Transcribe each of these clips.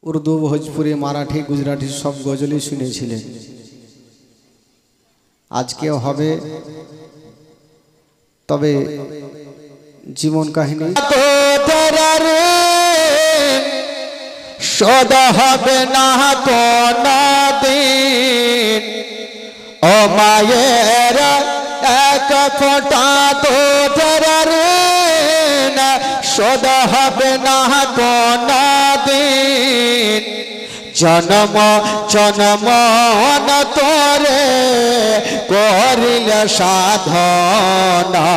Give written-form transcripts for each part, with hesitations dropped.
উর্দু, ভোজপুরি, মারাঠি, গুজরাটি সব গজলই শুনেছিলেন। আজকেও হবে, তবে জীবন কাহিনী সদা হবে না কোনদিন। ও মায়ের এক ফোঁটা দুধের ঋণ সদা হবে না কোনদিন। জন্ম জন্ম তোরে করিল সাধনা,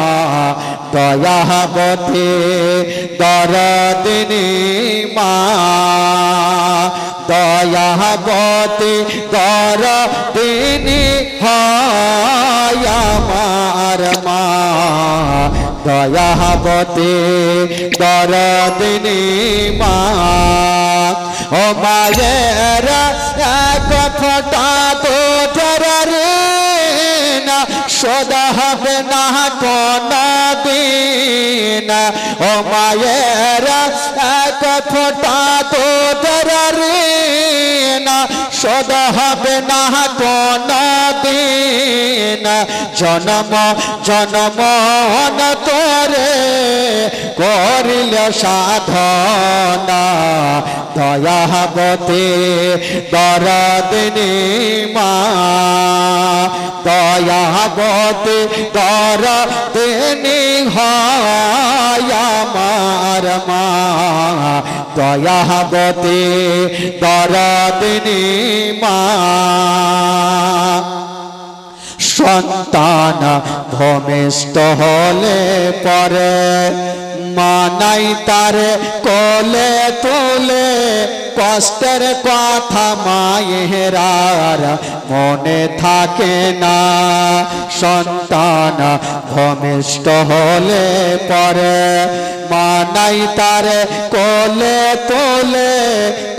দয়াবতী দরদিনী মা, দয়াবতী দরদিনী হয় আমার মা, দয়াবতী দরদিনী মা। ও মায়ের এক ফোঁটা দুধের ঋণ সদা হবে না কোনদিন। ও মায়ের এক ফোঁটা দুধের ঋণ সদা হবে না কোনদিন। জন্ম জন্ম তোরে করিল সাধনা, দয়াবতী দরদিনী মা, দয়াবতী দরদিনী হয় আমার মা, দয়াবতী দরদিনী মা। সন্তান ভূমিষ্ঠ হলে পরে মানাই তারে কোলে তুলে, কষ্টের কথা মায়েরার মনে থাকে না। সন্তান ভূমিষ্ঠ হলে পরে মানাই তারে কোলে তুলে,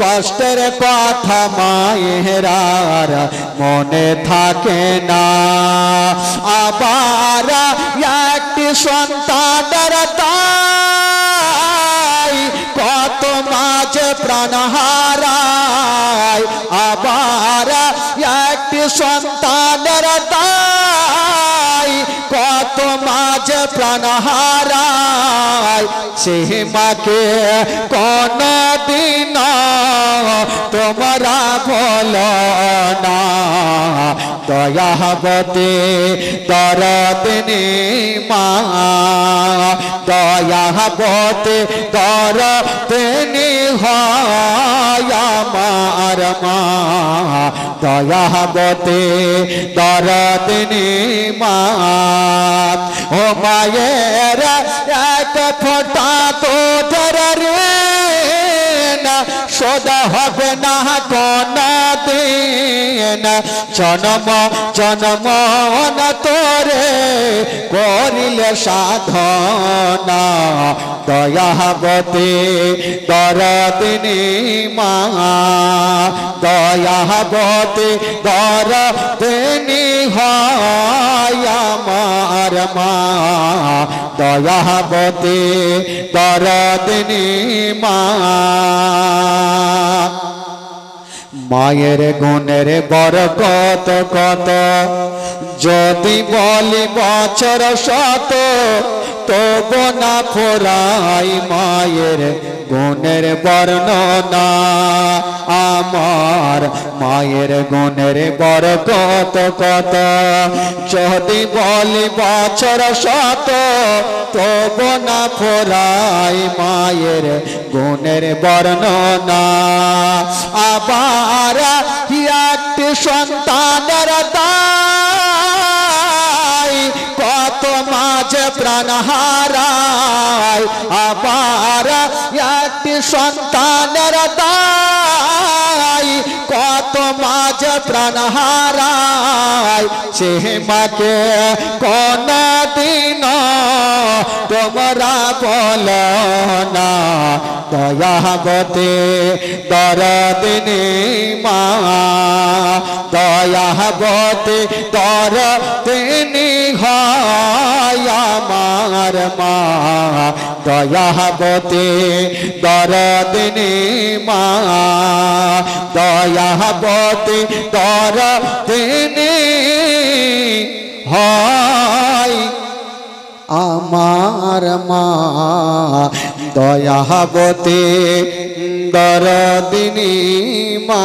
কষ্টের কথা মায়েরার মনে থাকে না। আবার একটি সন্তানের তাই কত মাঝে প্রাণ হারায়। আবার একটি সন্তানের তাই কত মাঝে প্রাণ হারায়। সে মাকে কোনদিন তোমরা বলো না, দয়াবতী দরদিনী মা, দয়াবতী দরদিনী হয় আমার মা, দয়াবতী দরদিনী মা। ও মায়ের এক ফোঁটা দুধের ঋণ সদা হবে না কোনদিন। জন্ম জন্ম তোরে করিল সাধনা, দয়াবতী দরদিনী মা, দয়াবতী দরদিনী হয় আমার মা, দয়াবতী দরদিনী মা। মায়ের গুণের বরকত কত যদি বলি বছর শত, তবু না ফুরাই মায়ের গুণের বর্ণনা। আমার মায়ের গুণের বরকত কত যদি বলি বছর শত, তবু না ফুরাই মায়ের গুণের বর্ণনা। আবার একটি সন্তানের দায় কত মাঝে প্রাণ হারায়। আবার একটি সন্তানের দায় কত মাঝে প্রাণ হারায়। সে মাকে কোনদিন তোমরা বলো না, দয়াবতী দরদিনী মা, দয়াবতী দরদিনী হয় আমার মা, দয়াবতী দরদিনী মা। দয়াবতী দরদিনী হয় আমার মা দয়াবতী দরদিনী মা।